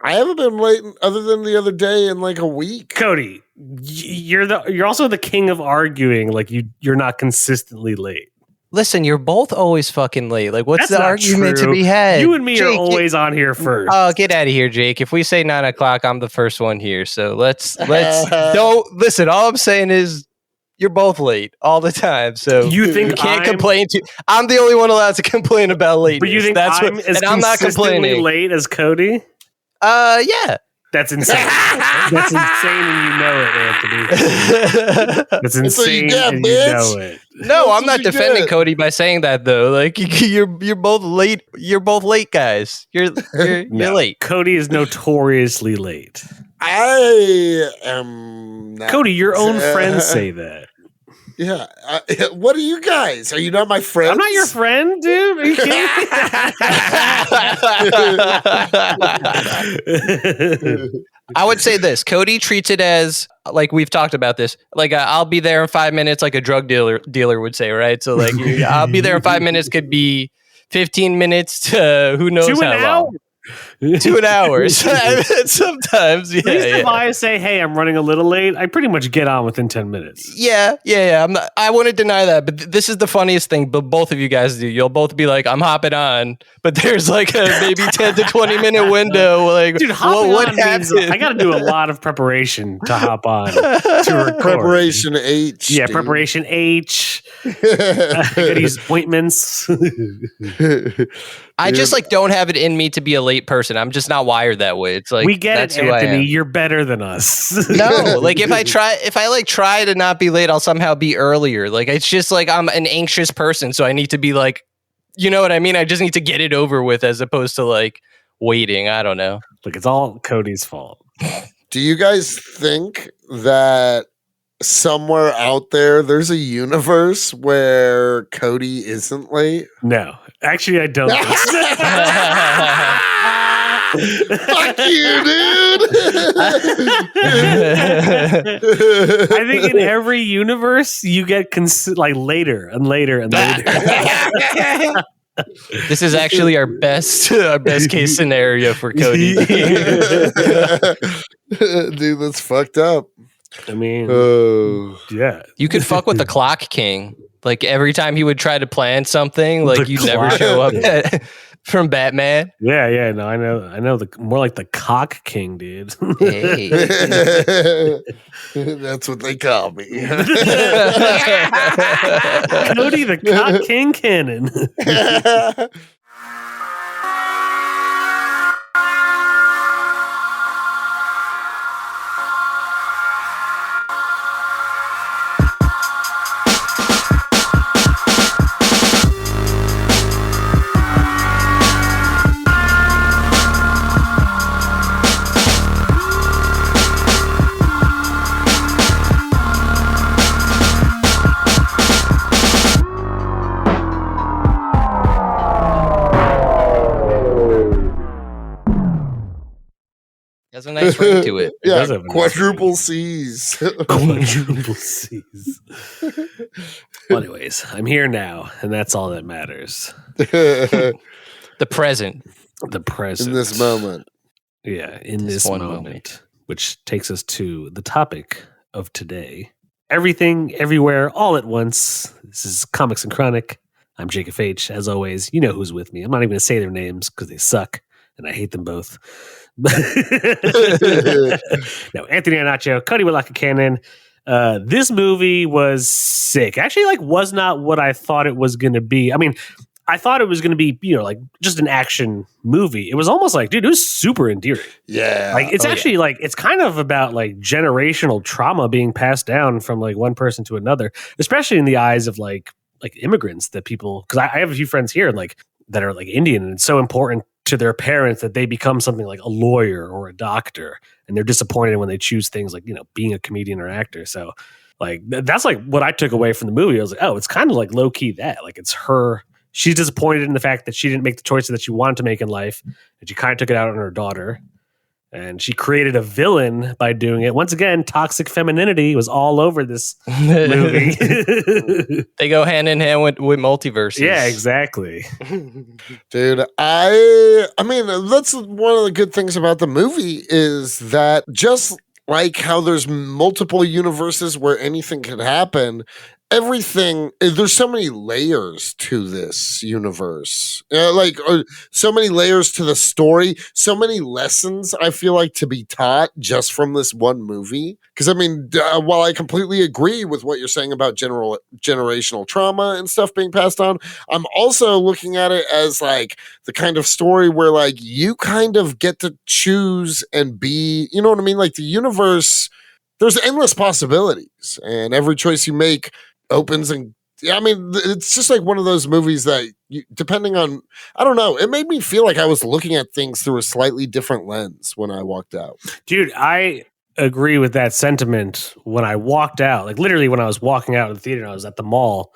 I haven't been late other than the other day in like a week. Cody, you're also the king of arguing. Like you're not consistently late. Listen, you're both always fucking late. Like, what's That's the argument true. to be had? You and me Jake, are always on here first. Oh, get out of here, Jake. If we say 9 o'clock, I'm the first one here. So let's don't listen. All I'm saying is you're both late all the time. So you think you can't complain to. I'm the only one allowed to complain about late. But you think I'm not complaining late as Cody? Yeah. That's insane. That's insane, and you know it, Anthony. That's insane, and you know it. No, I'm not defending Cody by saying that though. Like you're both late. You're both late, guys. You're late. Cody is notoriously late. I am not. Cody, your own friends say that. Yeah. What are you guys? Are you not my friends? I'm not your friend, dude. Are you kidding? I would say this. Cody treats it as, like we've talked about this, like I'll be there in 5 minutes, like a drug dealer would say, right? So like I'll be there in 5 minutes could be 15 minutes to who knows how long. 2 hours. Sometimes, yeah. At least if I say, "Hey, I'm running a little late," I pretty much get on within 10 minutes. Yeah. I wouldn't deny that, but this is the funniest thing. But both of you guys do. You'll both be like, "I'm hopping on," but there's like a maybe 10 to 20 minute window. Like, dude, what happened? I got to do a lot of preparation to hop on. To record. Preparation H. Yeah, dude. Preparation H. I got to use appointments. I just like don't have it in me to be a late person. I'm just not wired that way. It's like we get it, Anthony. You're better than us. No, like if I try to not be late, I'll somehow be earlier. Like it's just like I'm an anxious person, so I need to be like, you know what I mean? I just need to get it over with as opposed to like waiting. I don't know. Look, it's all Cody's fault. Do you guys think that somewhere out there's a universe where Cody isn't late? No, actually, I don't. Fuck you, dude. I think in every universe you get like later and later and later. This is actually our best case scenario for Cody. Dude, that's fucked up. I mean, yeah. You could fuck with the Clock King. Like every time he would try to plan something, like you'd never show up from Batman. Yeah. No, I know. More like the Cock King, dude. Hey. That's what they call me. Cody, the Cock King Cannon. Has a nice ring to it. Yeah, quadruple C's. Quadruple C's. Well, anyways, I'm here now, and that's all that matters. The present. The present. In this moment. Yeah, in this moment. Which takes us to the topic of today. Everything, everywhere, all at once. This is Comics and Chronic. I'm Jacob H. As always, you know who's with me. I'm not even going to say their names because they suck, and I hate them both. No, Anthony Anacho, Cody Whitlock Cannon. This movie was sick. Actually, like, was not what I thought it was going to be. I mean, I thought it was going to be, like just an action movie. It was almost like, dude, it was super endearing. Yeah. Like, it's actually like, it's kind of about like generational trauma being passed down from like one person to another, especially in the eyes of like immigrants that people, because I have a few friends here like that are like Indian, and it's so important to their parents that they become something like a lawyer or a doctor, and they're disappointed when they choose things like, being a comedian or actor. So like, that's like what I took away from the movie. I was like, oh, it's kind of like low key that like it's her. She's disappointed in the fact that she didn't make the choices that she wanted to make in life, and she kind of took it out on her daughter. And she created a villain by doing it. Once again, toxic femininity was all over this movie. They go hand in hand with multiverses. Yeah, exactly. Dude, I mean, that's one of the good things about the movie is that just like how there's multiple universes where anything can happen, there's so many layers to this universe. So many layers to the story, so many lessons I feel like to be taught just from this one movie. Because I mean, while I completely agree with what you're saying about generational trauma and stuff being passed on, I'm also looking at it as like the kind of story where like you kind of get to choose and be, you know what I mean? Like the universe, there's endless possibilities, and every choice you make opens. And I mean, it's just like one of those movies that depending on, I don't know, it made me feel like I was looking at things through a slightly different lens when I walked out. Dude, I agree with that sentiment. When I walked out, like literally when I was walking out of the theater and I was at the mall,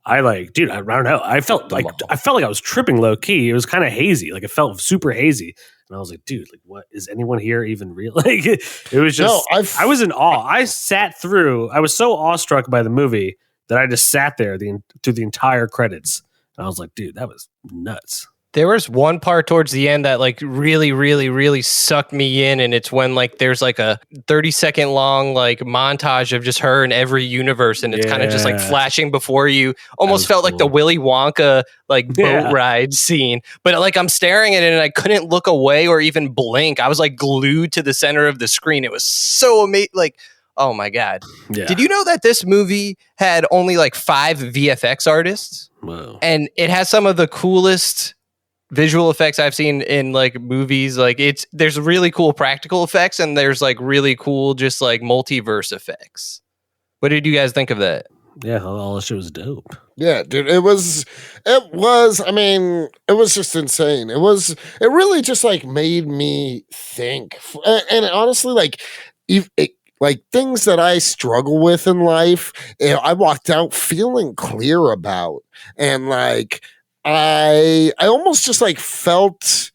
I don't know. I felt like I was tripping low key. It was kind of hazy. Like it felt super hazy. And I was like, dude, like what, is anyone here even real? Like it was just, I was in awe. I was so awestruck by the movie that I just sat there through the entire credits. And I was like, dude, that was nuts. There was one part towards the end that like really, really, really sucked me in. And it's when like there's like a 30-second long like montage of just her in every universe. And it's kind of just like flashing before you. Almost felt cool. Like the Willy Wonka like boat ride scene. But like I'm staring at it and I couldn't look away or even blink. I was like glued to the center of the screen. It was so amazing. Like, oh my God. Yeah. Did you know that this movie had only like 5 VFX artists? Wow. And it has some of the coolest visual effects I've seen in like movies. Like there's really cool practical effects and there's like really cool just like multiverse effects. What did you guys think of that? Yeah, all that shit was dope. Yeah, dude, it was, I mean, it was just insane. It really just like made me think. And honestly, like, like things that I struggle with in life, I walked out feeling clear about. And like, I almost just like felt,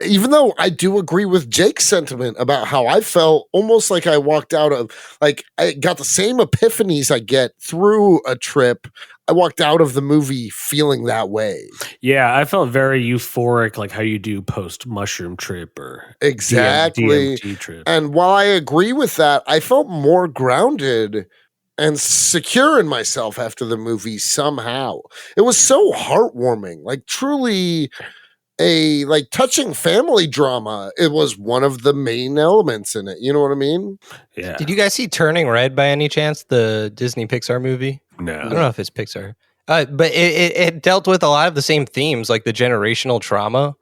even though I do agree with Jake's sentiment about how I felt, almost like I walked out of, like I got the same epiphanies I get through a trip. I walked out of the movie feeling that way. Yeah, I felt very euphoric, like how you do post mushroom trip or exactly DMT trip. And while I agree with that, I felt more grounded and secure in myself after the movie somehow. It was so heartwarming, like truly a like touching family drama. It was one of the main elements in it. You know what I mean? Yeah. Did you guys see Turning Red by any chance? The Disney Pixar movie? No. I don't know if it's Pixar. But it dealt with a lot of the same themes, like the generational trauma.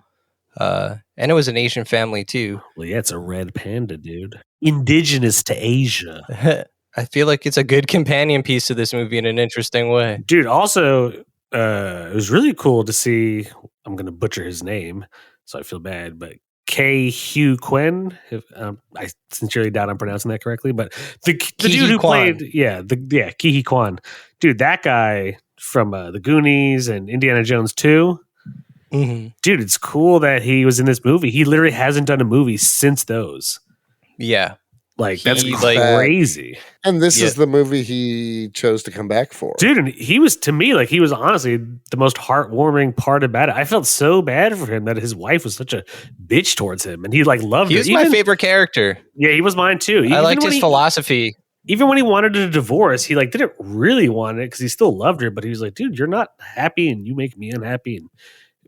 And it was an Asian family too. Well, yeah, it's a red panda, dude. Indigenous to Asia. I feel like it's a good companion piece to this movie in an interesting way. Dude, also, it was really cool to see, I'm going to butcher his name, so I feel bad, but Hugh Quinn. I sincerely doubt I'm pronouncing that correctly, but the dude who played, Ke Kwan. Dude, that guy from The Goonies and Indiana Jones 2. Mm-hmm. Dude, it's cool that he was in this movie. He literally hasn't done a movie since those. Yeah. Like, that's crazy. And this is the movie he chose to come back for. Dude, and he was, to me, like, he was honestly the most heartwarming part about it. I felt so bad for him that his wife was such a bitch towards him. And he, like, loved it. He was my favorite character. Yeah, he was mine, too. I liked his philosophy. Even when he wanted a divorce, he, like, didn't really want it because he still loved her. But he was like, dude, you're not happy and you make me unhappy and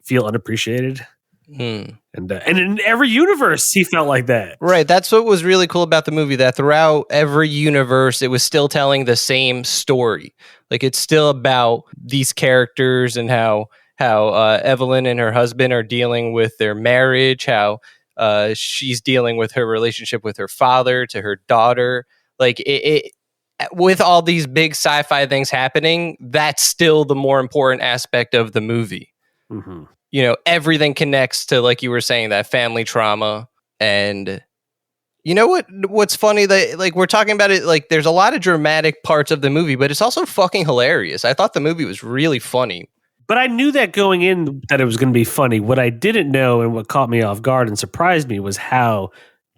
feel unappreciated. And in every universe, he felt like that. Right. That's what was really cool about the movie, that throughout every universe, it was still telling the same story. Like, it's still about these characters and how Evelyn and her husband are dealing with their marriage, how she's dealing with her relationship with her father to her daughter. Like, it with all these big sci-fi things happening, that's still the more important aspect of the movie. Mm-hmm. You know, everything connects to, like you were saying, that family trauma. And you know what's funny, that like we're talking about it, like there's a lot of dramatic parts of the movie, but it's also fucking hilarious. I thought the movie was really funny. But I knew that going in that it was going to be funny. What I didn't know and what caught me off guard and surprised me was how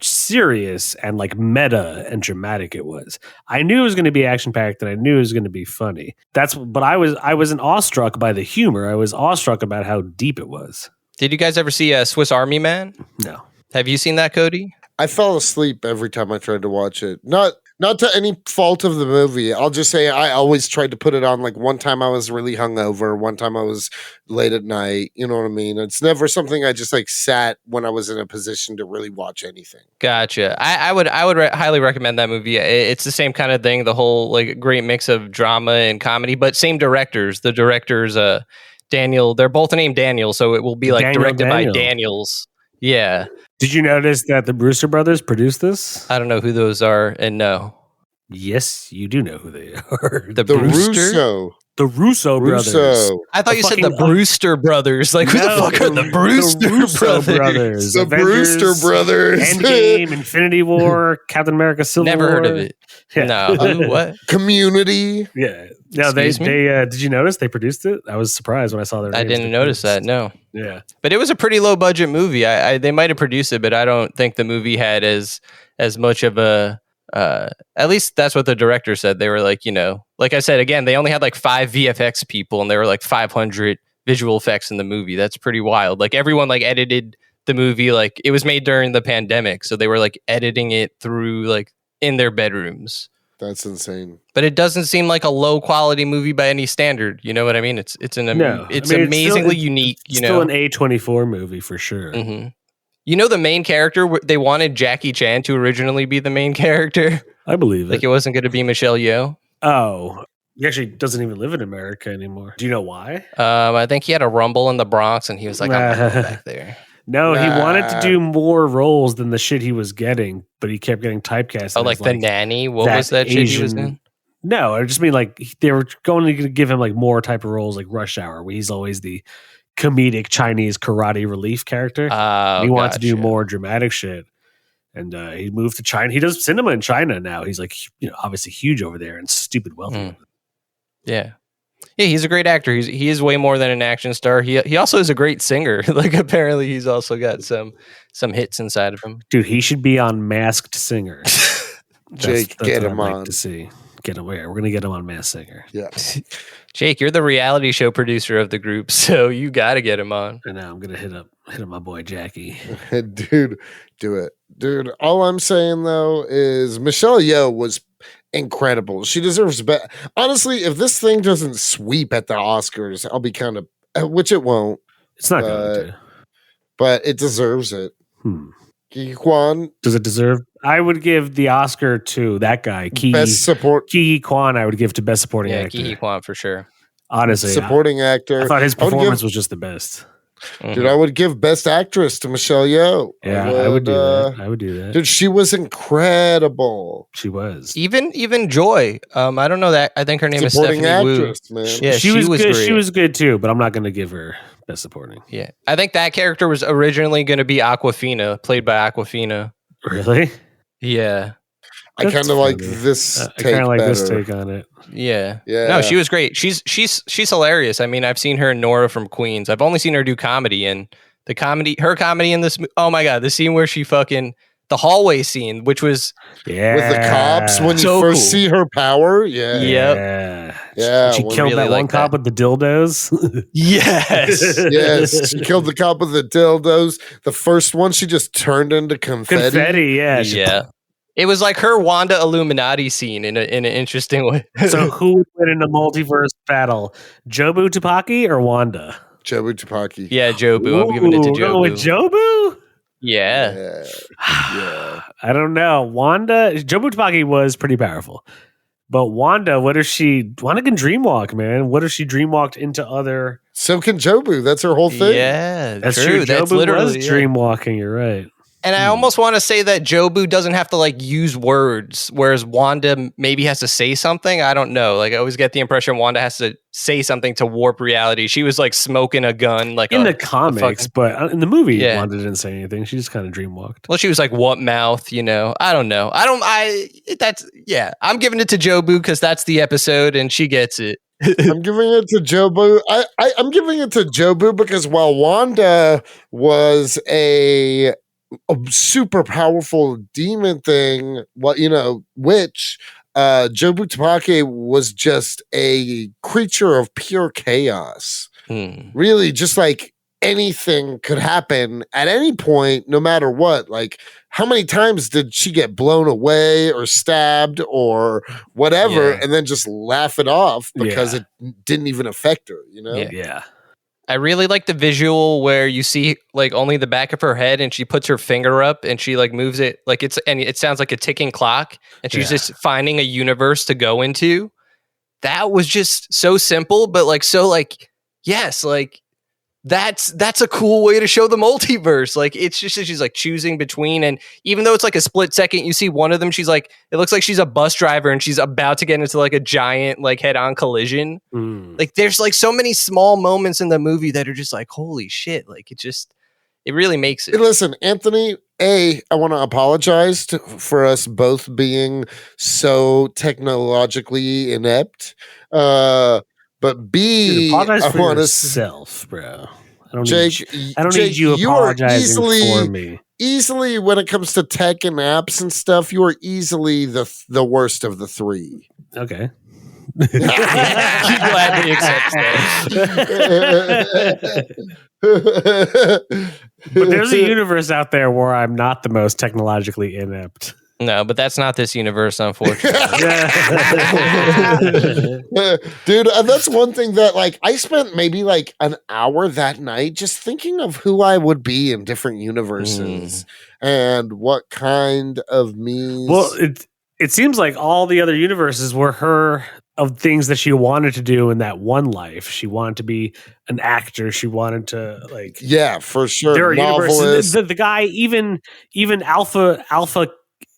serious and like meta and dramatic it was. I knew it was going to be action packed and I knew it was going to be funny. But I wasn't awestruck by the humor. I was awestruck about how deep it was. Did you guys ever see a Swiss Army Man? No. Have you seen that, Cody? I fell asleep every time I tried to watch it. Not to any fault of the movie. I'll just say I always tried to put it on. Like one time I was really hungover. One time I was late at night. You know what I mean? It's never something I just like sat when I was in a position to really watch anything. Gotcha. I would highly recommend that movie. It's the same kind of thing. The whole like great mix of drama and comedy, but same directors. The directors, Daniel. They're both named Daniel, so it will be like directed by Daniels. Yeah. Did you notice that the Brewster brothers produced this? I don't know who those are, and no. Yes, you do know who they are. The Russo. The Russo brothers. I thought you said the Brewster brothers. Like, who the fuck are the Brewster brothers? The Brewster brothers. Endgame, Infinity War, Captain America Civil War. Never heard of it. Yeah. No. What? Community. Yeah. No, they did you notice they produced it? I was surprised when I saw their names. I didn't notice that, no. Yeah. But it was a pretty low budget movie. They might have produced it, but I don't think the movie had as much of a at least that's what the director said. They were like, you know, like I said, again, they only had like 5 VFX people and there were like 500 visual effects in the movie. That's pretty wild. Like everyone like edited the movie. Like it was made during the pandemic. So they were like editing it through like in their bedrooms. That's insane. But it doesn't seem like a low quality movie by any standard. You know what I mean? It's amazingly unique. It's still an A24 movie for sure. Mm-hmm. You know, the main character, they wanted Jackie Chan to originally be the main character. I believe it. Like it wasn't going to be Michelle Yeoh. Oh, he actually doesn't even live in America anymore. Do you know why? I think he had a rumble in the Bronx and he was like, I'm not going back there. No, he wanted to do more roles than the shit he was getting, but he kept getting typecast. Oh, like the nanny? What was that shit he was in? No, I just mean like they were going to give him like more type of roles like Rush Hour, where he's always the comedic Chinese karate relief character. He wanted to do more dramatic shit. And he moved to China. He does cinema in China now. He's like, you know, obviously huge over there and stupid wealthy. Yeah. Yeah, he's a great actor. He is way more than an action star. He also is a great singer. Like apparently he's also got some hits inside of him. Dude, he should be on Masked Singer. Jake, get him on. Like to see. Get him where? We're gonna get him on Masked Singer. Yeah. Jake, you're the reality show producer of the group, so you got to get him on. And now I'm gonna hit up my boy Jackie. Dude, do it. Dude, all I'm saying though is Michelle Yeoh was incredible. She deserves better. Honestly, if this thing doesn't sweep at the Oscars, I'll be kind of, which it won't. It's not going to. But it deserves it. Ki Kwan. Does it deserve? I would give the Oscar to that guy. Best support. Ki Kwan, I would give to Best Supporting Actor. Ki Kwan for sure. Honestly. Supporting actor. I thought his performance was just the best. Dude, I would give Best Actress to Michelle Yeoh. Yeah, I would do that. I would do that. Dude, she was incredible. She was. Even Joy. I don't know that. I think her name is Stephanie actress, Wu. Man. Yeah, she was good. Great. She was good too, but I'm not going to give her Best Supporting. Yeah, I think that character was originally going to be Awkwafina, played by Awkwafina. Really? Yeah. I kind of like this. I kind of like this take on it. Yeah. No, she was great. She's hilarious. I mean, I've seen her in Nora from Queens. I've only seen her do comedy, and her comedy in this. Oh my god, the scene where she the hallway scene, which was with the cops when you first see her power. Yeah. Yeah. She killed that one cop with the dildos. Yes. She killed the cop with the dildos. The first one, she just turned into confetti. Yeah. It was like her Wanda Illuminati scene in an interesting way. So who would win in a multiverse battle? Jobu Tupaki or Wanda? Jobu Tupaki. Yeah, Jobu. I'm giving it to Jobu. With Jobu? Yeah. I don't know. Jobu Tupaki was pretty powerful. But Wanda can dreamwalk, man. What if she dreamwalked into other... So can Jobu. That's her whole thing. Yeah, that's true. Jobu was dreamwalking. You're right. And I almost want to say that Jobu doesn't have to like use words, whereas Wanda maybe has to say something. I don't know. Like I always get the impression Wanda has to say something to warp reality. She was like smoking a gun, like in the comics, but in the movie, Wanda didn't say anything. She just kind of dreamwalked. Well, she was like, "What mouth?" You know. I don't know. I'm giving it to Jobu because that's the episode, and she gets it. I'm giving it to Jobu. I'm giving it to Jobu because while Wanda was a a super powerful demon thing, witch, Jobu Tupaki was just a creature of pure chaos. Really, just like anything could happen at any point, no matter what. Like, how many times did she get blown away or stabbed or whatever, and then just laugh it off because it didn't even affect her, Yeah. I really like the visual where you see like only the back of her head and she puts her finger up and she like moves it like it sounds like a ticking clock and she's just finding a universe to go into. That was just so simple, but like so like yes, like that's a cool way to show the multiverse. Like it's just she's like choosing between, and even though it's like a split second, you see one of them, she's like, it looks like she's a bus driver and she's about to get into like a giant like head-on collision. Like there's like so many small moments in the movie that are just like, holy shit, like it really makes it. Hey, listen, Anthony, I want to apologize for us both being so technologically inept. But B, Dude, apologize I for want yourself, bro. I don't Jake, need you apologizing for me. Easily, when it comes to tech and apps and stuff, you are easily the worst of the three. Okay. You gladly accept that. But there's a universe out there where I'm not the most technologically inept. No, but that's not this universe, unfortunately. Dude, that's one thing that like I spent maybe like an hour that night just thinking of who I would be in different universes and what kind of me. Well, it seems like all the other universes were her of things that she wanted to do in that one life. She wanted to be an actor. She wanted to like for sure. There are universes. The guy even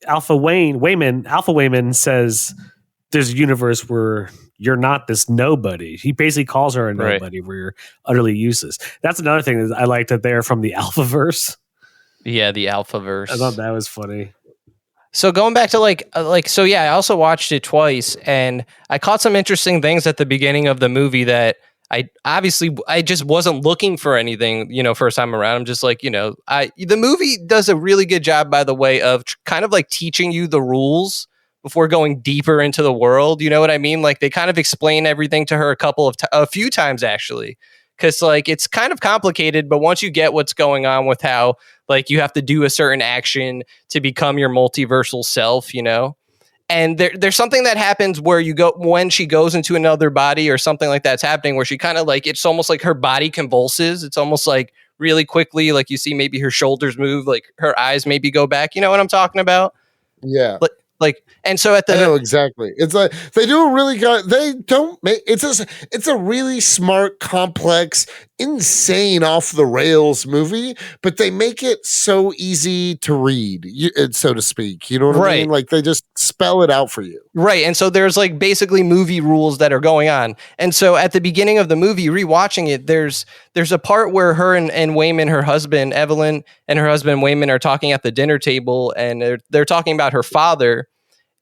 Alpha Wayman says there's a universe where you're not this nobody. He basically calls her a nobody where you're utterly useless. That's another thing that I liked that they're from the Alphaverse. Yeah, the Alphaverse. I thought that was funny. So going back to I also watched it twice and I caught some interesting things at the beginning of the movie that I just wasn't looking for anything, first time around. I'm just like, the movie does a really good job, by the way, of kind of like teaching you the rules before going deeper into the world. You know what I mean? Like they kind of explain everything to her a few times actually, because like it's kind of complicated. But once you get what's going on with how like you have to do a certain action to become your multiversal self, And there's something that happens where when she goes into another body or something like that's happening where she kind of like, it's almost like her body convulses. It's almost like really quickly, like you see maybe her shoulders move, like her eyes maybe go back. You know what I'm talking about? Yeah. And so I know exactly. It's like they do a really good. They don't make it's a really smart, complex, insane, off the rails movie, but they make it so easy to read, so to speak. You know what I mean? Like they just spell it out for you. Right. And so there's like basically movie rules that are going on. And so at the beginning of the movie, rewatching it, there's a part where her and Wayman, her husband, Evelyn, and her husband Wayman are talking at the dinner table and they're talking about her father.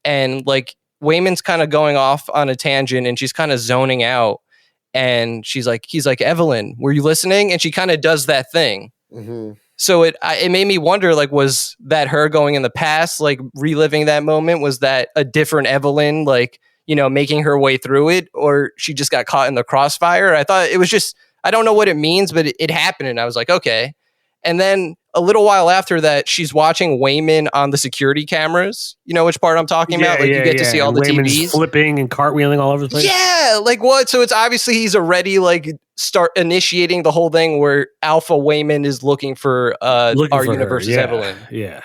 And like Wayman's kind of going off on a tangent and she's kind of zoning out. And he's like, Evelyn, were you listening? And she kind of does that thing. Mm-hmm. So it made me wonder, like, was that her going in the past, like reliving that moment? Was that a different Evelyn, like, making her way through it? Or she just got caught in the crossfire? I thought it was just, I don't know what it means, but it happened. And I was like, okay. And then a little while after that, she's watching Wayman on the security cameras. You know which part I'm talking about? Like you get to see all the Wayman's TVs. Flipping and cartweening all over the place. Yeah, like what? So it's obviously he's already like start initiating the whole thing where Alpha Wayman is looking for our universe's Evelyn. Yeah.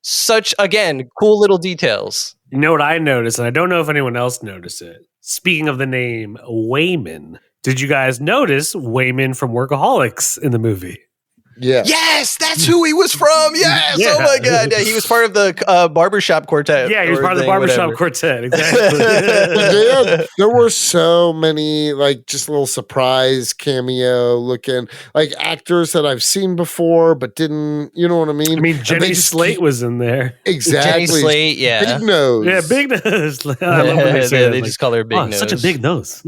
Such, again, cool little details. You know what I noticed, and I don't know if anyone else noticed it. Speaking of the name Wayman, did you guys notice Wayman from Workaholics in the movie? Yeah. Yes, that's who he was from. Yes. Yeah. Oh my God. Yeah, he was part of the barbershop quartet. Yeah, he was part of the barbershop quartet. Exactly. There were so many like just little surprise cameo looking like actors that I've seen before, but didn't. You know what I mean? I mean, Jenny Slate was in there. Exactly. Jenny Slate. Yeah. Big nose. Yeah, big nose. I love they just call her big nose. Such a big nose.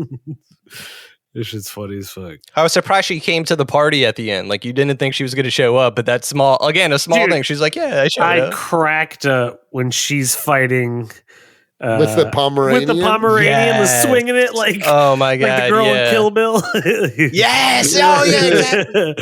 This shit's funny as fuck. I was surprised she came to the party at the end. Like, you didn't think she was going to show up, but that's a small thing. She's like, yeah, I showed up. I cracked up when she's fighting with the Pomeranian. Was swinging it like, oh my god, like the girl in Kill Bill. Yes, oh yeah, exactly.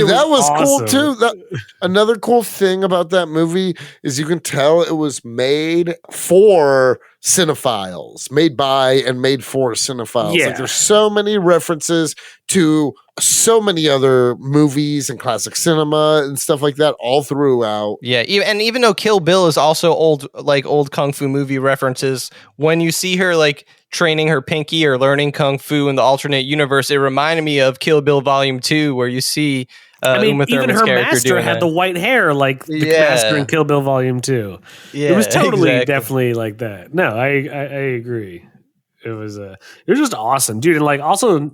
that was awesome. Cool too. Another cool thing about that movie is you can tell it was made for cinephiles, made by and made for cinephiles. Yeah. Like, there's so many references to so many other movies and classic cinema and stuff like that all throughout. Yeah, and even though Kill Bill is also old kung fu movie references, when you see her like training her pinky or learning kung fu in the alternate universe, it reminded me of Kill Bill Volume 2, where you see even her master had the white hair like the master in Kill Bill Volume 2. Yeah, it was totally definitely like that. No, I agree. It was just awesome, dude. And like also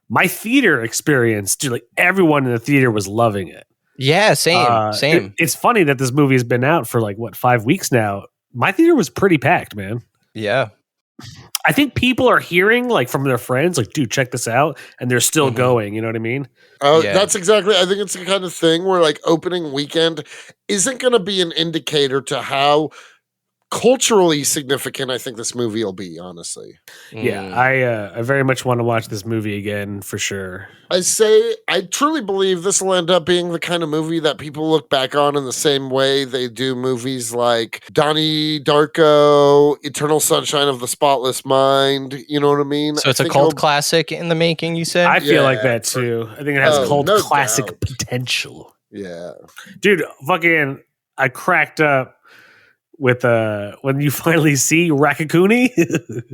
my theater experience, dude, like everyone in the theater was loving it. Yeah, same. It's funny that this movie has been out for like 5 weeks now. My theater was pretty packed, man. Yeah. I think people are hearing like from their friends, like, dude, check this out, and they're still going. You know what I mean? Oh, that's exactly. I think it's the kind of thing where like opening weekend isn't going to be an indicator to how culturally significant I think this movie will be, honestly. Yeah, I very much want to watch this movie again for sure. I truly believe this will end up being the kind of movie that people look back on in the same way they do movies like Donnie Darko, Eternal Sunshine of the Spotless Mind. You know what I mean? So it's a cult classic in the making, you say? I feel like that too. I think it has cult classic potential. Yeah. Dude, fucking, I cracked up with when you finally see Raccacoonie.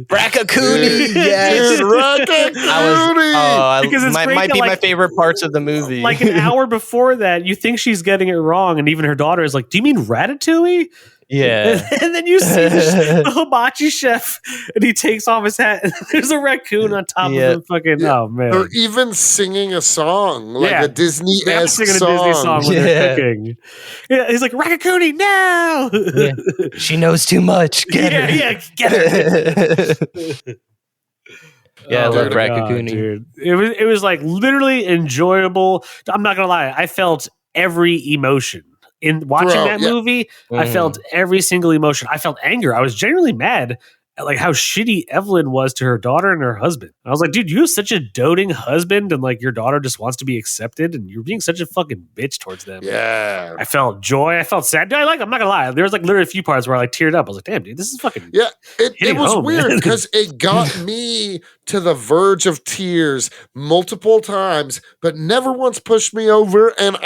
Raccacoonie, yes. Dude, Raccacoonie. Because it might be my favorite parts of the movie. Like an hour before that, you think she's getting it wrong, and even her daughter is like, "Do you mean Ratatouille?" Yeah. And then you see the hibachi chef, and he takes off his hat, and there's a raccoon on top of him. Fucking, oh man! Or even singing a song, like a Disney-esque singing song. a Disney song when they're cooking. Yeah, he's like, Raccacoonie, no! Yeah. She knows too much. Get her. Get her. Yeah, I love Raccacoonie. Dude. It was like literally enjoyable. I'm not gonna lie, I felt every emotion. In watching that movie, I felt every single emotion. I felt anger. I was genuinely mad at like how shitty Evelyn was to her daughter and her husband. I was like, dude, you have such a doting husband, and like your daughter just wants to be accepted, and you're being such a fucking bitch towards them. Yeah. I felt joy. I felt sad. Dude, I'm not gonna lie. There was like literally a few parts where I like teared up. I was like, damn, dude, this is fucking It was weird because it got me to the verge of tears multiple times, but never once pushed me over. And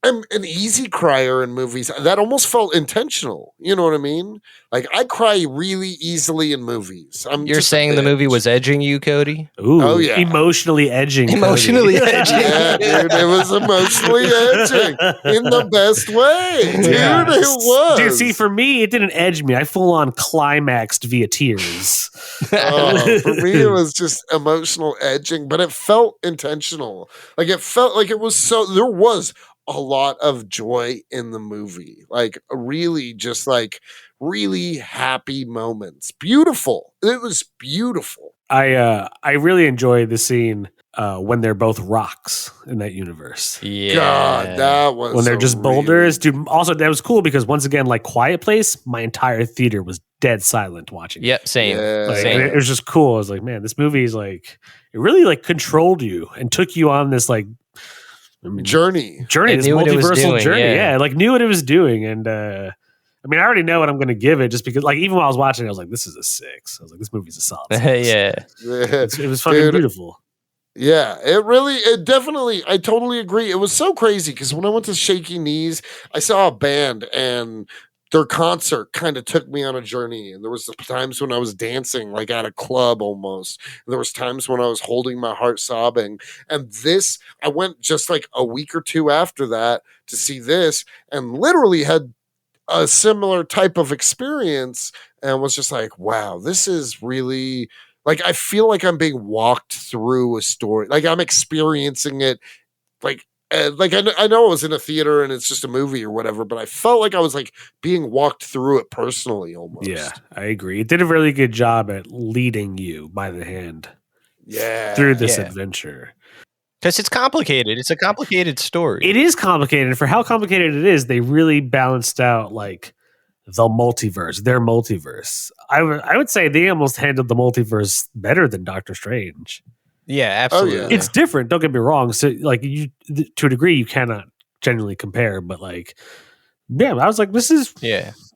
I'm an easy crier in movies. That almost felt intentional. You know what I mean? Like, I cry really easily in movies. You're saying the movie was edging you, Cody? Ooh, oh, yeah. Emotionally edging. Emotionally edging. Yeah, dude, it was emotionally edging in the best way. Dude, it was. Dude, see, for me, it didn't edge me. I full on climaxed via tears. For me, it was just emotional edging, but it felt intentional. Like, it felt like it was there was a lot of joy in the movie, like really just like really happy moments. Beautiful. It was beautiful. I really enjoyed the scene when they're both rocks in that universe. Yeah. God, that was when they're just boulders. Dude, also that was cool because once again, like Quiet Place, my entire theater was dead silent watching. Yep, same. Yeah. Like, same. It was just cool. I was like, man, this movie is like, it really like controlled you and took you on this like journey, this multiversal journey. Yeah, like knew what it was doing. And I mean, I already know what I'm going to give it just because, like, even while I was watching, I was like, this is a 6. I was like, this movie's a solid 6. It was fucking beautiful. Yeah, I totally agree. It was so crazy because when I went to Shaky Knees, I saw a band and their concert kind of took me on a journey. And there was times when I was dancing like at a club almost. And there was times when I was holding my heart sobbing. And this, I went just like a week or two after that to see this and literally had a similar type of experience and was just like, wow, this is really like, I feel like I'm being walked through a story. Like I'm experiencing it like I know it was in a theater and it's just a movie or whatever, but I felt like I was like being walked through it personally almost. Yeah, I agree. It did a really good job at leading you by the hand. Yeah. through this Yeah. adventure. Because it's complicated. It's a complicated story. It is complicated. For how complicated it is, they really balanced out like the multiverse, their multiverse. I would say they almost handled the multiverse better than Doctor Strange. Yeah, absolutely. It's different. Don't get me wrong. So like to a degree, you cannot genuinely compare. But like, yeah, I was like, this is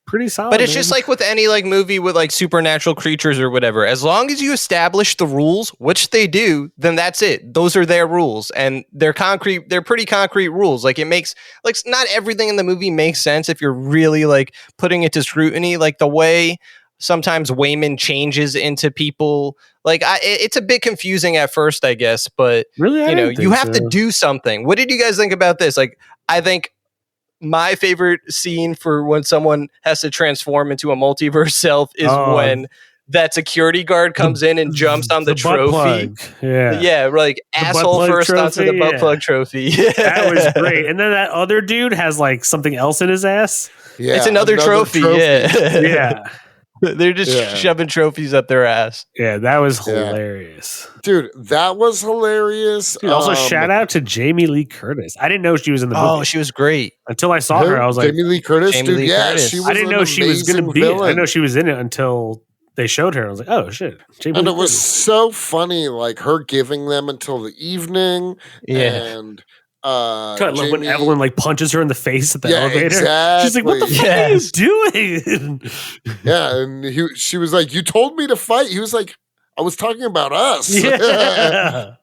pretty solid. But it's just like with any like movie with like supernatural creatures or whatever. As long as you establish the rules, which they do, then that's it. Those are their rules, and they're concrete. They're pretty concrete rules. Like it makes like not everything in the movie makes sense if you're really like putting it to scrutiny. Like the way sometimes Wayman changes into people. Like it's a bit confusing at first, I guess. But really, you have to do something. What did you guys think about this? Like, I think my favorite scene for when someone has to transform into a multiverse self is when that security guard comes in and jumps on the trophy. Yeah, like asshole first onto the butt plug trophy. That was great. And then that other dude has like something else in his ass. Yeah, it's another trophy. Yeah. They're just shoving trophies up their ass. Yeah, that was hilarious. Dude, that was hilarious. Dude, also, shout out to Jamie Lee Curtis. I didn't know she was in the movie. Oh, she was great. Until I saw her, I was like... Jamie Lee Curtis? She was I didn't know she was going to be it. I didn't know she was in it until they showed her. I was like, oh, shit. And it was so funny, like, her giving them until the evening. Yeah. And... when Evelyn like punches her in the face at the elevator. Exactly. She's like, what the fuck are you doing? Yeah, and she was like, you told me to fight. He was like, I was talking about us. Yeah.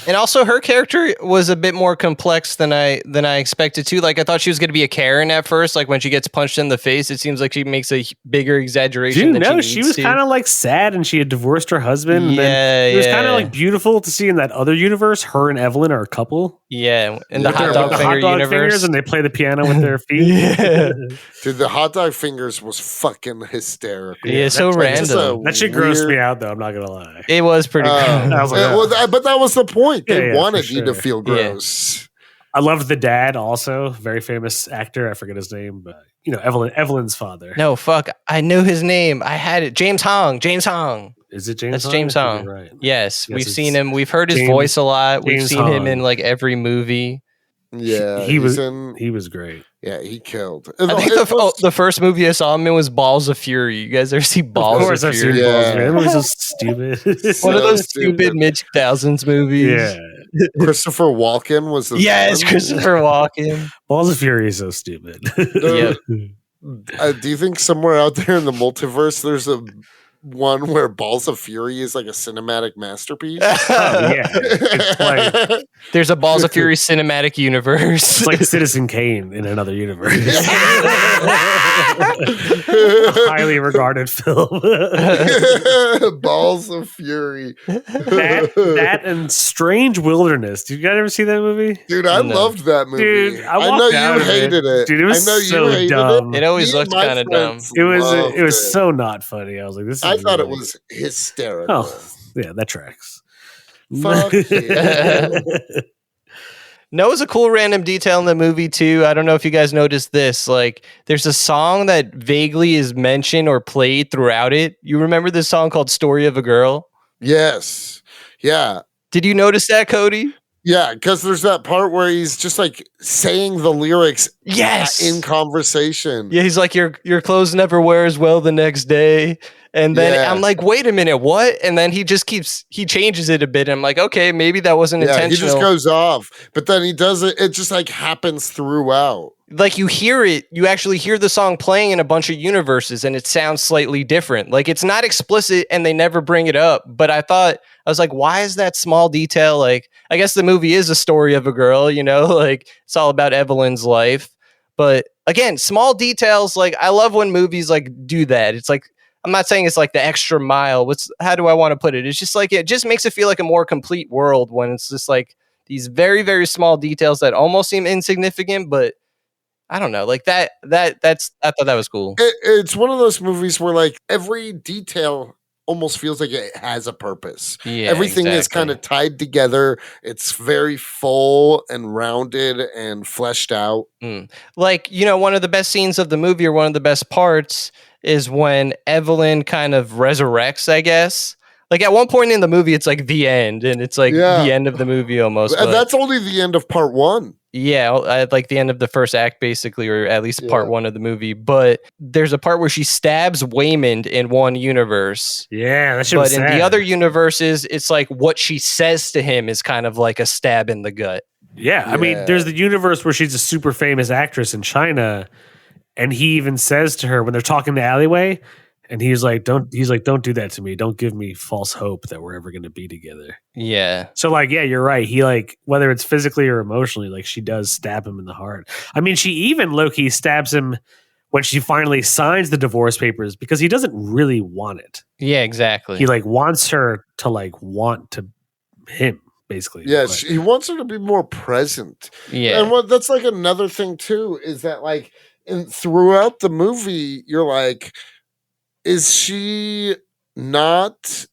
And also her character was a bit more complex than I expected to. Like I thought she was going to be a Karen at first. Like when she gets punched in the face, it seems like she makes a bigger exaggeration. She was kind of like sad, and she had divorced her husband. It was kind of like beautiful to see in that other universe. Her and Evelyn are a couple. Yeah, in the hot dog finger universe, fingers, and they play the piano with their feet. Dude, the hot dog fingers was fucking hysterical. Yeah, so random. That shit grossed me out, though. I'm not gonna lie. It was pretty. gross. But that was the point. They wanted you to feel gross. I loved the dad also, very famous actor. I forget his name, but Evelyn's father. No, fuck. I knew his name. I had it. James Hong. Is it James? That's Hong? James Hong. Right. Yes, we've seen him. We've heard his voice a lot. We've seen him in like every movie. Yeah, he was great. Yeah, he killed. I think the first movie I saw him in was Balls of Fury. You guys ever see Balls of Fury? Of course I've seen Balls of Fury. That movie's so stupid. One of those stupid mid-2000s movies. Yeah. Christopher Walken was the Yes, Christopher Walken. Balls of Fury is so stupid. Yep. Do you think somewhere out there in the multiverse there's a one where Balls of Fury is like a cinematic masterpiece? Yeah. It's like, there's a Balls of Fury cinematic universe. It's like Citizen Kane in another universe. Highly regarded film. Balls of Fury. That and Strange Wilderness. Did you guys ever see that movie? Dude, I loved that movie. Dude, I know you hated it. Dude, it was so dumb. It always looked kind of dumb. It was so not funny. I was like, this is I thought it was hysterical. Oh, yeah, that tracks. Fuck yeah. No, it was a cool random detail in the movie too. I don't know if you guys noticed this. Like, there's a song that vaguely is mentioned or played throughout it. You remember this song called "Story of a Girl"? Yes. Yeah. Did you notice that, Cody? Yeah, because there's that part where he's just like saying the lyrics in conversation. Yeah, he's like, your clothes never wear as well the next day. And then I'm like, wait a minute, what? And then he changes it a bit. And I'm like, okay, maybe that wasn't intentional. He just goes off. But then he does it. It just like happens throughout. Like you hear it, you actually hear the song playing in a bunch of universes and it sounds slightly different. Like it's not explicit and they never bring it up. But I was like, why is that small detail? Like, I guess the movie is a story of a girl, like it's all about Evelyn's life. But again, small details. Like I love when movies like do that. It's like, I'm not saying it's like the extra mile. How do I want to put it? It's just like, it just makes it feel like a more complete world when it's just like these very, very small details that almost seem insignificant, but I don't know, like I thought that was cool. It's one of those movies where like every detail almost feels like it has a purpose. Yeah, everything is kind of tied together. It's very full and rounded and fleshed out. Like, one of the best scenes of the movie or one of the best parts is when Evelyn kind of resurrects, I guess. Like at one point in the movie, it's like the end, and it's like the end of the movie almost. And that's only the end of part 1. Yeah, like the end of the first act, basically, or at least part 1 of the movie. But there's a part where she stabs Waymond in one universe. Yeah, that shit But was in sad. the other universes, it's like what she says to him is kind of like a stab in the gut. Yeah, I mean, there's the universe where she's a super famous actress in China, and he even says to her when they're talking in the alleyway, and he's like, don't do that to me. Don't give me false hope that we're ever going to be together. Yeah. So like, yeah, you're right. He like, whether it's physically or emotionally, like she does stab him in the heart. I mean, she even low-key stabs him when she finally signs the divorce papers because he doesn't really want it. Yeah, exactly. He like wants her to like want to him, basically. Yeah, But he wants her to be more present. Yeah. And that's like another thing too, is that like throughout the movie, you're like, is she not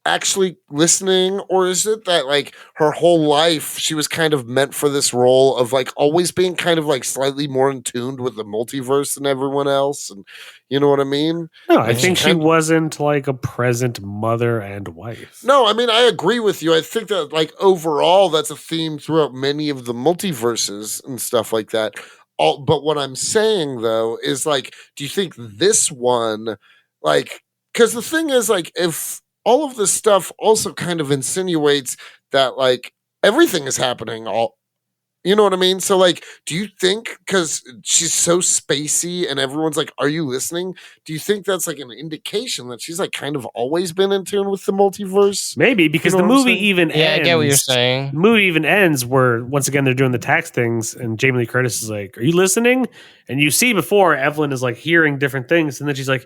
actually listening, or is it that like her whole life she was kind of meant for this role of like always being kind of like slightly more in tuned with the multiverse than everyone else, and you know what I mean? no, I And think she kind of- wasn't like a present mother and wife. No, I mean I agree with you. I think that like overall that's a theme throughout many of the multiverses and stuff like that. But what I'm saying though is like, do you think this one, like, because the thing is like, if all of this stuff also kind of insinuates that like everything is happening all, you know what I mean? So like, do you think because she's so spacey and everyone's like, are you listening? Do you think that's like an indication that she's like kind of always been in tune with the multiverse? Maybe because You know the what I'm movie saying? even Yeah, ends. I get what you're saying. The movie even ends where once again they're doing the tax things, and Jamie Lee Curtis is like, "Are you listening?" And you see before Evelyn is like hearing different things, and then she's like,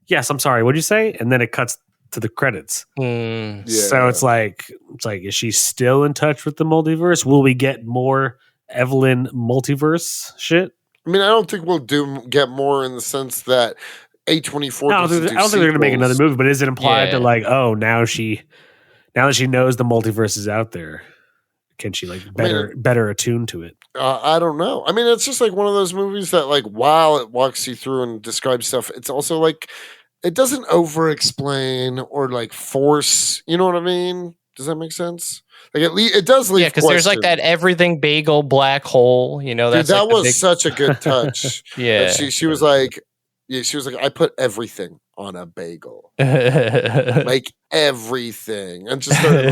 "Yes, I'm sorry. What'd you say?" And then it cuts to the credits. Hmm. So it's like, is she still in touch with the multiverse? Will we get more Evelyn multiverse shit? I mean, I don't think we'll get more in the sense that A24. I don't think they're going to make another movie, but is it implied that like, oh, now that she knows the multiverse is out there, can she like better attune to it? I don't know. I mean, it's just like one of those movies that, like, while it walks you through and describes stuff, it's also like it doesn't over-explain or like force. You know what I mean? Does that make sense? Like it does leave. Yeah, because there's like that everything bagel black hole. You know, Dude, that's that like the was big- such a good touch. Yeah. She was like, I put everything on a bagel. Like everything, and just started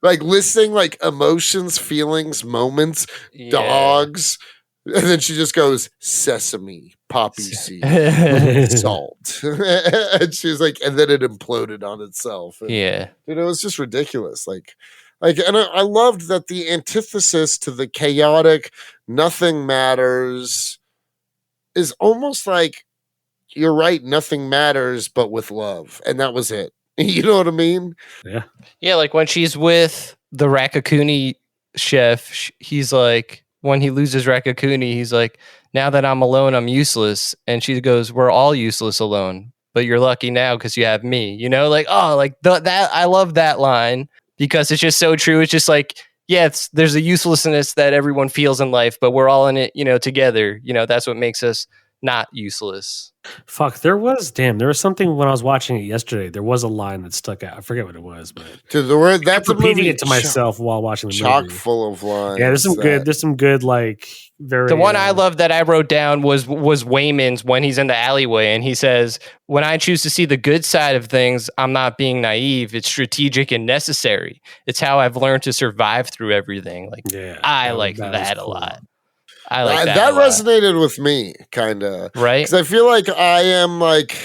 like listing like emotions, feelings, moments, Yeah. dogs, and then she just goes sesame, poppy seed, salt, and she's like, and then it imploded on itself. And, Yeah. you know, it's just ridiculous. And I loved that the antithesis to the chaotic, nothing matters, is almost like, you're right, nothing matters, but with love, and that was it. You know what I mean? Yeah. Yeah, like when she's with the Raccacoonie chef, he's like, when he loses Raccacoonie, he's like, now that I'm alone, I'm useless. And she goes, we're all useless alone, but you're lucky now because you have me. You know, like, oh, like that. I love that line because it's just so true. It's just like, yeah, there's a uselessness that everyone feels in life, but we're all in it, you know, together. You know, that's what makes us not useless. Fuck, there was something when I was watching it yesterday. There was a line that stuck out. I forget what it was, but Dude, the word that's that's a repeating movie it to myself while watching the chock movie. full of lines. Yeah, there's some good like very. The one I love that I wrote down was Waymond's when he's in the alleyway and he says, "When I choose to see the good side of things, I'm not being naive. It's strategic and necessary. It's how I've learned to survive through everything." Like, Yeah, I like was that a cool. lot. I like that. That a lot. resonated with me, kind of, Right? because I feel like I am like,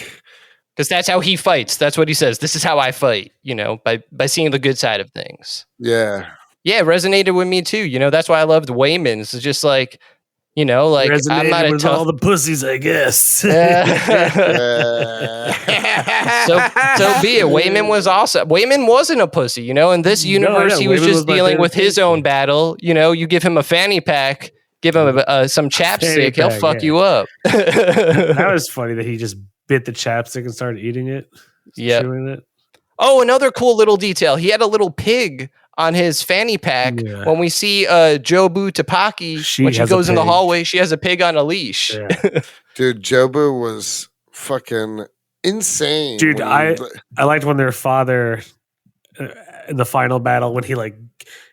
Because that's how he fights. That's what he says. This is how I fight. You know, by seeing the good side of things. yeah. Yeah, it resonated with me too. You know, that's why I loved Waymond's. It's just like, you know, like I'm Resonated not a with tough. all the pussies, I guess. So be it. Waymond was awesome. Waymond wasn't a pussy, you know. In this universe, no, he was Waymond just was my dealing favorite with his own character. battle. You know, you give him a fanny pack, give him some chapstick, he'll pack, fuck yeah. you up. That was funny that he just bit the chapstick and started eating it. Yep. Chewing it. Oh, another cool little detail. He had a little pig on his fanny pack. Yeah. When we see Jobu Tupaki, when she has a goes in the pig. hallway, she has a pig on a leash. Yeah. Dude, Jobu was fucking insane. Dude, when I liked when their father in the final battle when he like.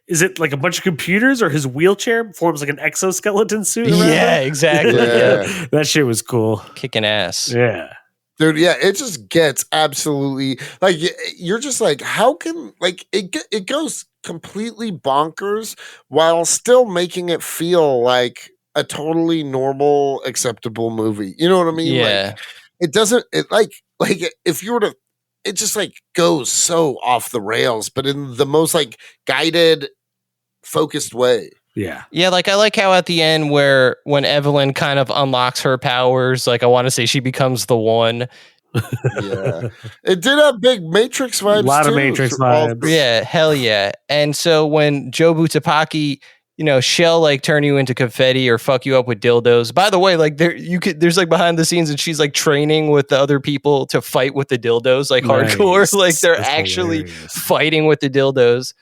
Is it like a bunch of computers or his wheelchair forms like an exoskeleton suit? Around Yeah, him? exactly. Yeah. That shit was cool. Kicking ass. Yeah. Dude, yeah, it just gets absolutely like you're just like, how can like it goes completely bonkers while still making it feel like a totally normal, acceptable movie. You know what I mean? Yeah. Like it doesn't it like if you were to it just like goes so off the rails, but in the most like guided, focused way. Yeah. Yeah, like I like how at the end when Evelyn kind of unlocks her powers, like I want to say she becomes the one. Yeah. It did have big Matrix vibes. A lot of too, Matrix through all vibes. the- Yeah, hell yeah. And so when Jobu Tupaki, she'll like turn you into confetti or fuck you up with dildos. By the way, like there's like behind the scenes and she's like training with the other people to fight with the dildos, like hardcore. Nice. Like they're That's actually hilarious. fighting with the dildos.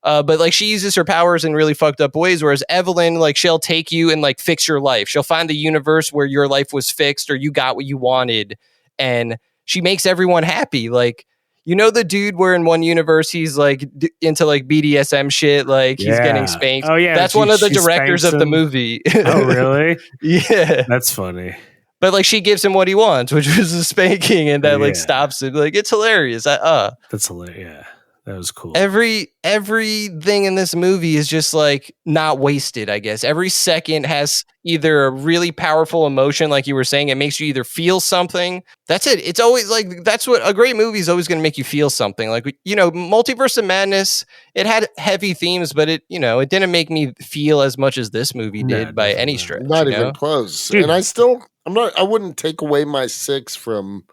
But like she uses her powers in really fucked up ways, whereas Evelyn, like she'll take you and like fix your life. She'll find the universe where your life was fixed or you got what you wanted, and she makes everyone happy. Like the dude where in one universe he's like into like BDSM shit, like he's getting spanked. Oh yeah, that's one of the directors of the movie. Oh really? Yeah, That's funny. but like she gives him what he wants, which was a spanking, and that like Yeah. stops him. Like it's hilarious. That's hilarious. Yeah. That was cool. Everything in this movie is just like not wasted, I guess. Every second has either a really powerful emotion, like you were saying, it makes you either feel something. That's it. It's always like, that's what a great movie is always going to make you feel something. Like, Multiverse of Madness, it had heavy themes, but it didn't make me feel as much as this movie did by any stretch. Not even close. Dude. And I wouldn't take away my 6 from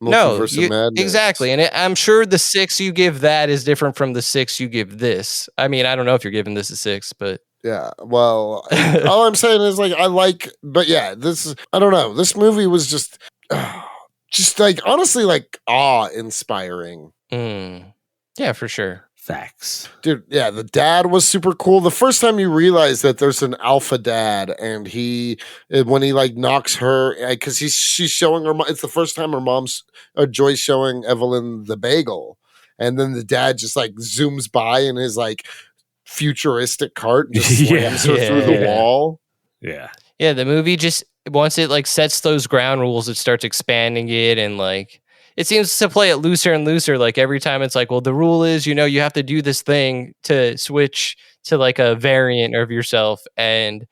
Multiverse of Madness. Exactly. And I'm sure the 6 you give that is different from the 6 you give this. I mean, I don't know if you're giving this a 6, but yeah. Well, all I'm saying is but yeah, I don't know. This movie was just like honestly like awe-inspiring. Yeah, for sure. Facts. Dude, yeah, the dad was super cool. The first time you realize that there's an alpha dad, and when he like knocks her, because she's showing her, it's the first time her mom's Joy's showing Evelyn the bagel, and then the dad just like zooms by in his like futuristic cart and just slams her through the wall. Yeah. Yeah, the movie just once it like sets those ground rules, it starts expanding it, and like it seems to play it looser and looser. Like every time it's like, well, the rule is, you have to do this thing to switch to like a variant of yourself. And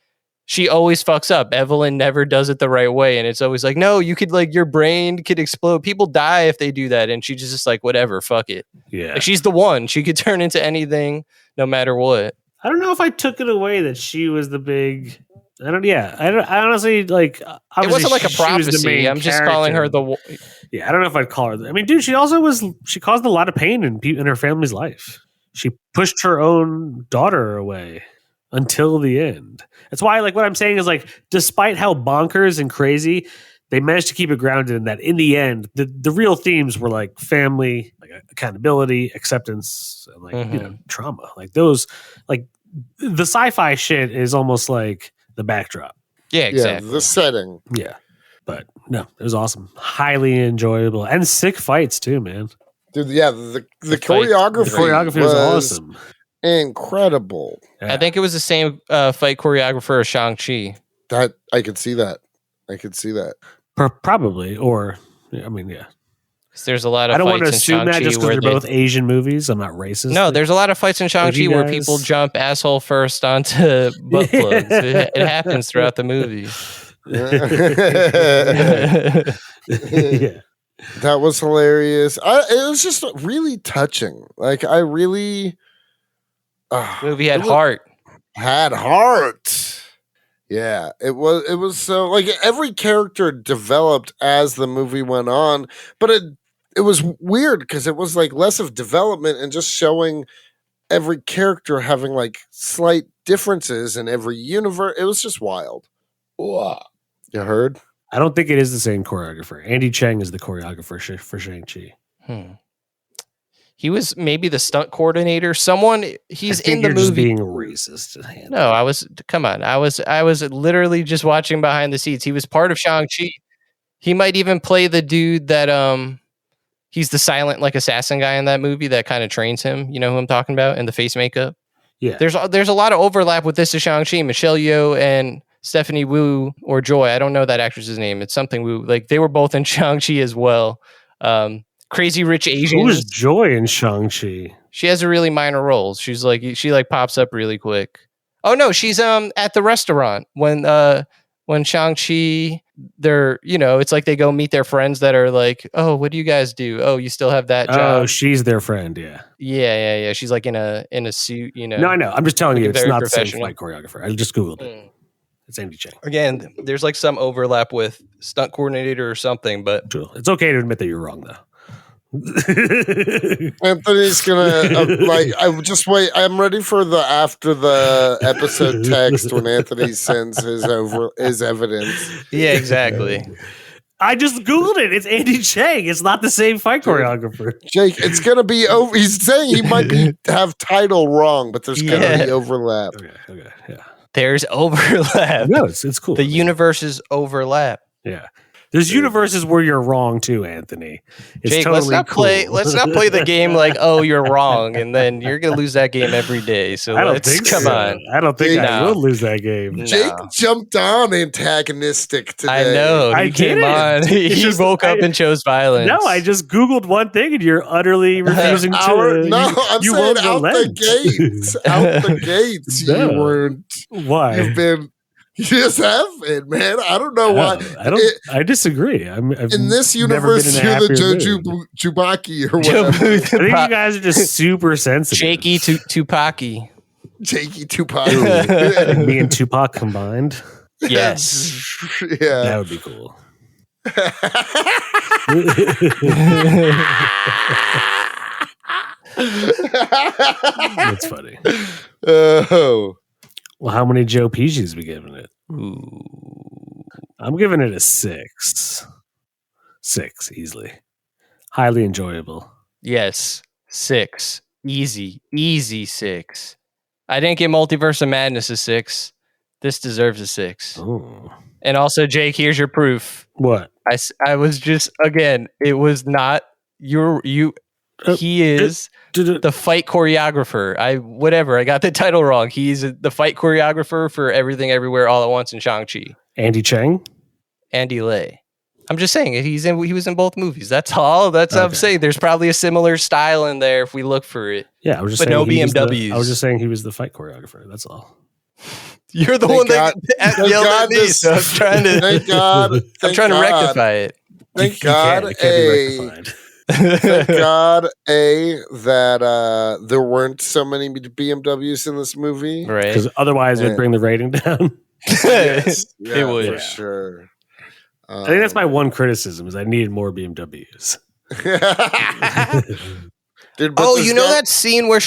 she always fucks up. Evelyn never does it the right way. And it's always like, no, you could like, your brain could explode. People die if they do that. And she's just like, whatever, fuck it. Yeah. Like she's the one. She could turn into anything no matter what. I don't know if I took it away that she was the big. I honestly like. It wasn't like a prophecy. I'm just calling her the. Yeah, I don't know if I'd call her. I mean, dude, she caused a lot of pain in her family's life. She pushed her own daughter away until the end. That's why, like, what I'm saying is like, despite how bonkers and crazy, they managed to keep it grounded in that. In the end, the real themes were like family, like accountability, acceptance, and like trauma. Like those, like the sci-fi shit is almost like the backdrop. Yeah, exactly. Yeah, the setting. Yeah. But no, it was awesome. Highly enjoyable. And sick fights too, man. Dude, yeah, the choreography was awesome. Incredible. Yeah. I think it was the same fight choreographer as Shang-Chi. That I could see that. Probably. Or, I mean, yeah. There's a lot of I don't want to fights in assume that Shang-Chi just because where they're both Asian movies. I'm not racist. No, there's a lot of fights in Shang-Chi where people jump asshole first onto butt plugs. It happens throughout the movie. Yeah. That was hilarious. It was just really touching. Like I really movie had heart. Had heart. Yeah, it was so like every character developed as the movie went on, but it was weird because it was like less of development and just showing every character having like slight differences in every universe. It was just wild. Wow. You heard? I don't think it is the same choreographer. Andy Cheng is the choreographer for Shang-Chi. He was maybe the stunt coordinator. He's in the movie. Just being racist. No, I was literally just watching behind the scenes. He was part of Shang-Chi. He might even play the dude that he's the silent like assassin guy in that movie that kind of trains him. You know who I'm talking about? And the face makeup. Yeah. There's a lot of overlap with this to Shang-Chi. Michelle Yeoh and Stephanie Wu or Joy. I don't know that actress's name. It's something Wu. Like they were both in Shang-Chi as well. Crazy Rich Asians. Who is Joy in Shang-Chi? She has a really minor role. She's like she like pops up really quick. Oh no, she's at the restaurant when Shang-Chi they're it's like they go meet their friends that are like, oh, what do you guys do? Oh, you still have that job? Oh, she's their friend, yeah. Yeah. She's like in a suit, No, I know. I'm just telling like you, it's very not the same professional. fight choreographer. I just Googled it. It's Andy Chang. Again, there's like some overlap with stunt coordinator or something, but True. It's okay to admit that you're wrong, though. Anthony's gonna I just wait. I'm ready for the after the episode text when Anthony sends his evidence. yeah, exactly. I just Googled it. It's Andy Chang. It's not the same fight choreographer. Jake, it's gonna be over. He's saying he might have title wrong, but there's gonna be overlap. Okay, yeah. There's overlap. No, it's cool. The universes overlap. Yeah. There's universes where you're wrong too, Anthony. It's Jake, totally let's not play the game like, oh, you're wrong, and then you're gonna lose that game every day. So I don't think come on. I don't think I No. will lose that game. No. Jake jumped on antagonistic today. I know. I He came didn't. on. It's He just- woke up and chose violence. No, I just Googled one thing and you're utterly refusing to. I'm you saying won't out the relent. gates. Out the gates, No. you weren't. Why? You've been. You just haven't, man. I don't know why. I disagree. I've In this never been universe, in a you're the happier Jobu mood. Tupaki or whatever. I think you guys are just super sensitive. Shaky Tupaki. Jakey Tupaki. Like me and Tupac combined. Yes. Yeah. That would be cool. That's funny. Oh. Well, how many Joe Pesci's we giving it? Ooh. I'm giving it a 6. 6, easily. Highly enjoyable. Yes. 6. Easy 6. I didn't get Multiverse of Madness a 6. This deserves a 6. Oh. And also, Jake, here's your proof. What? I was just, again, it was not he is the fight choreographer. I got the title wrong. He's the fight choreographer for Everything Everywhere All at Once in Shang-Chi. Andy Chang? Andy Lay. I'm just saying he was in both movies. That's all. That's what I'm saying. There's probably a similar style in there if we look for it. Yeah, I was just But saying no he was BMWs. I was just saying he was the fight choreographer. That's all. You're the Thank one God- that thank yelled God at me, this- so I'm trying to Thank God. I'm Thank trying to God. rectify it. Thank You God. can't be rectified. Thank God, that there weren't so many BMWs in this movie. Right. Because otherwise it would bring the rating down. Yes, It would. for sure. I think that's my one criticism is I needed more BMWs. Dude, but Oh, this you know guy- that scene where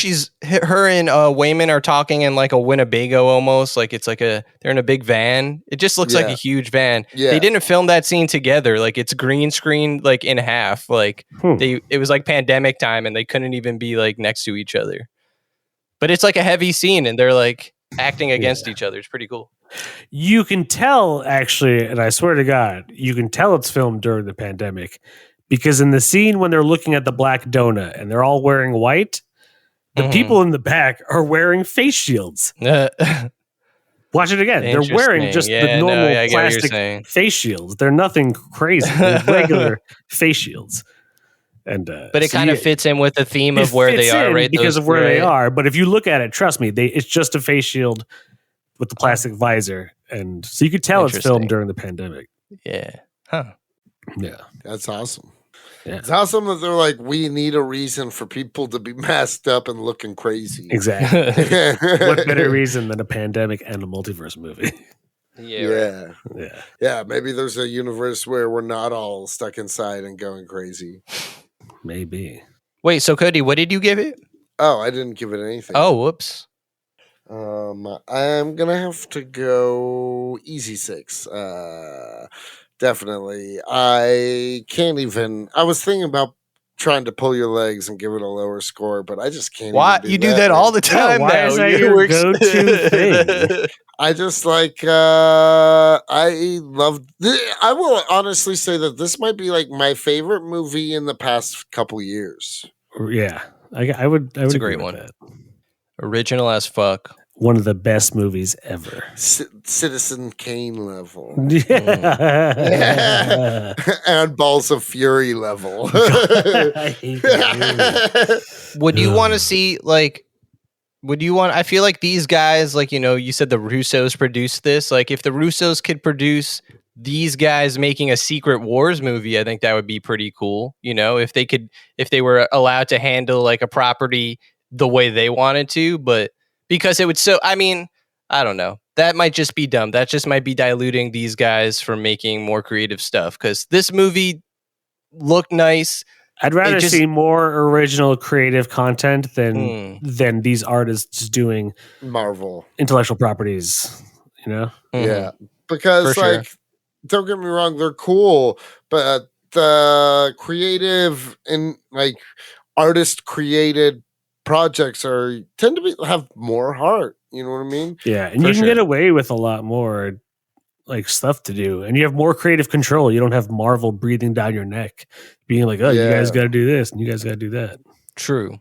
her and Wayman are talking in like a Winnebago almost? Like it's like they're in a big van. It just looks like Yeah. a huge van. Yeah. They didn't film that scene together. Like it's green screen like in half. Like it was like pandemic time and they couldn't even be like next to each other. But it's like a heavy scene and they're like acting against each other. It's pretty cool. You can tell, actually, and I swear to God, you can tell it's filmed during the pandemic because in the scene when they're looking at the black donut and they're all wearing white, the people in the back are wearing face shields. Watch it again. They're wearing just the normal I get what you're plastic saying. face shields. They're nothing crazy. They're regular face shields. And But it kind of fits in with the theme of where they are, right? Because Those- of where they right. are. But if you look at it, trust me, it's just a face shield with the plastic visor, and so you could tell it's Interesting. filmed during the pandemic. Yeah. Huh. Yeah, That's awesome. Yeah. It's awesome that they're like, we need a reason for people to be masked up and looking crazy. exactly. What What better reason than a pandemic and a multiverse movie? Yeah. Right. Yeah. Yeah, Maybe there's a universe where we're not all stuck inside and going crazy. maybe. Wait, so Cody, what did you give it? Oh, I didn't give it anything. Oh, whoops. I'm gonna have to go easy 6. Definitely. I can't even. I was thinking about trying to pull your legs and give it a lower score, but I just can't. Why even you do that man. all the time? why now? is that your go-to thing? I just like I love. I will honestly say that this might be like my favorite movie in the past couple years. Yeah, I would. It's a agree great with one. that. Original as fuck. One of the best movies ever. Citizen Kane level. Yeah. And Balls of Fury level. I hate that movie. Would you want to see like? Would you want? I feel like these guys, like you said the Russos produced this. Like, if the Russos could produce these guys making a Secret Wars movie, I think that would be pretty cool. If they were allowed to handle like a property the way they wanted to, but because it would I don't know. That might just be dumb. That just might be diluting these guys from making more creative stuff. Because this movie looked nice. I'd rather see more original creative content than these artists doing Marvel intellectual properties, Yeah. Because don't get me wrong, they're cool, but the creative and like artist created projects tend to have more heart. You know what I mean? Yeah, and you can get away with a lot more like stuff to do, and you have more creative control. You don't have Marvel breathing down your neck, being like, "Oh, you guys got to do this, and you guys got to do that." True,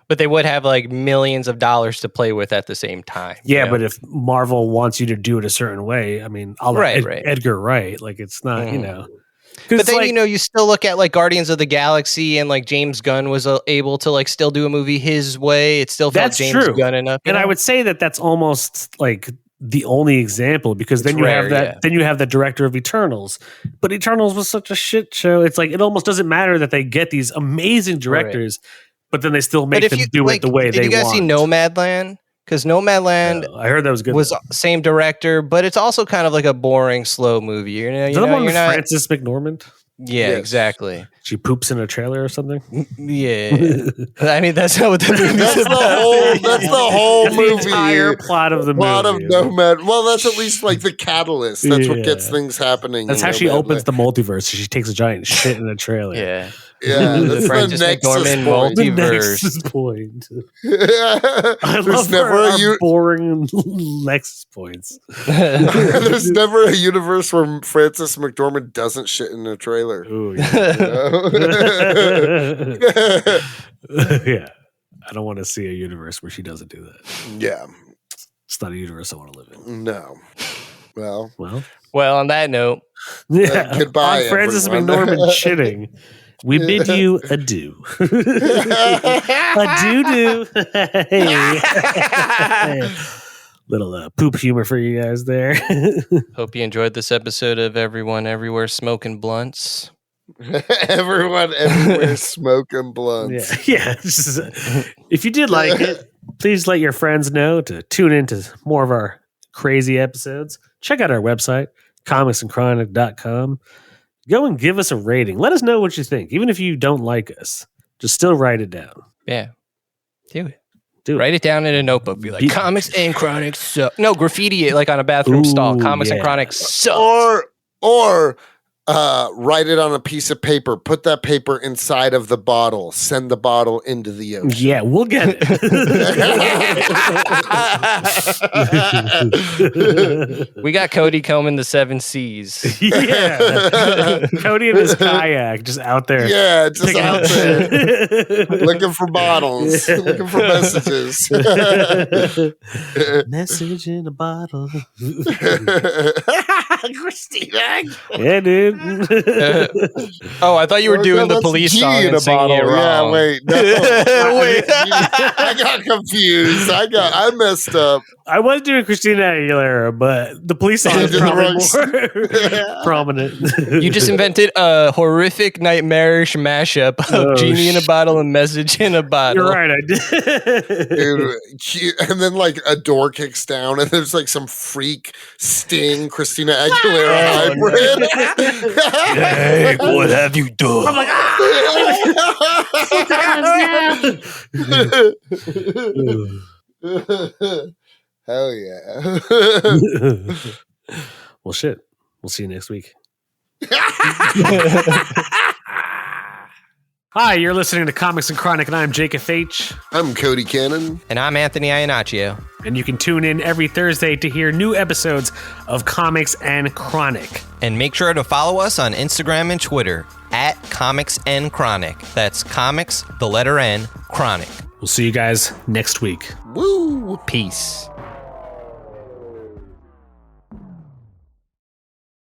but they would have like millions of dollars to play with at the same time. Yeah, but if Marvel wants you to do it a certain way, I mean, I'll let Edgar Wright. Like, it's not, But then you still look at like Guardians of the Galaxy, and like James Gunn was able to like still do a movie his way. It still felt James Gunn enough, and I would say that that's almost like the only example, because then you have that. Then you have the director of Eternals, but Eternals was such a shit show. It's like it almost doesn't matter that they get these amazing directors, but then they still make them do it the way they want. Did you guys see Nomadland? Because Nomadland, I heard that was good. Was same director, but it's also kind of like a boring, slow movie. Is that the one with Frances McDormand? Yeah, exactly. She poops in a trailer or something. Yeah, I mean that's not what the movie. That's the whole movie. The entire plot of the movie. Plot of Nomad. Well, that's at least like the catalyst. That's what gets things happening. That's how she opens the multiverse. She takes a giant shit in a trailer. Yeah. Yeah, that's Frances McDormand multiverse. The nexus point. I love never boring Lexus points. There's never a universe where Frances McDormand doesn't shit in a trailer. Ooh, yeah. I don't want to see a universe where she doesn't do that. Yeah. It's not a universe I want to live in. No. Well. On that note. Goodbye, on Frances McDormand shitting. We bid you adieu. Adieu. Hey. Little poop humor for you guys there. Hope you enjoyed this episode of Everyone Everywhere Smoking Blunts. Everyone everywhere smoking blunts. Yeah. If you did like it, please let your friends know to tune into more of our crazy episodes. Check out our website, comicsandchronic.com. Go and give us a rating. Let us know what you think. Even if you don't like us, just still write it down. Yeah. Do it. Write it down in a notebook. Be like, Comics and Chronic suck. No, graffiti it like on a bathroom stall. Comics and Chronic suck. Or write it on a piece of paper. Put that paper inside of the bottle. Send the bottle into the ocean. Yeah, we'll get it. We got Cody combing the 7 seas. Yeah. Cody and his kayak just out there. Yeah, just out there. Looking for bottles. Looking for messages. Message in a bottle. Christina. Yeah, dude. I thought you were doing the police song and singing it wrong. Yeah, wait. No. Wait. I got confused. I messed up. I was doing Christina Aguilera, but the police song is probably more prominent. You just invented a horrific, nightmarish mashup of Genie in a Bottle and Message in a Bottle. You're right, I did. Dude, and then like a door kicks down and there's like some freak Sting Christina Aguilera hybrid. Hey, what have you done? I'm like, hell yeah. Well, shit. We'll see you next week. Hi, you're listening to Comics and Chronic, and I'm Jake FH. I'm Cody Cannon. And I'm Anthony Iannaccio. And you can tune in every Thursday to hear new episodes of Comics and Chronic. And make sure to follow us on Instagram and Twitter at Comics and Chronic. That's Comics, the letter N, Chronic. We'll see you guys next week. Woo! Peace.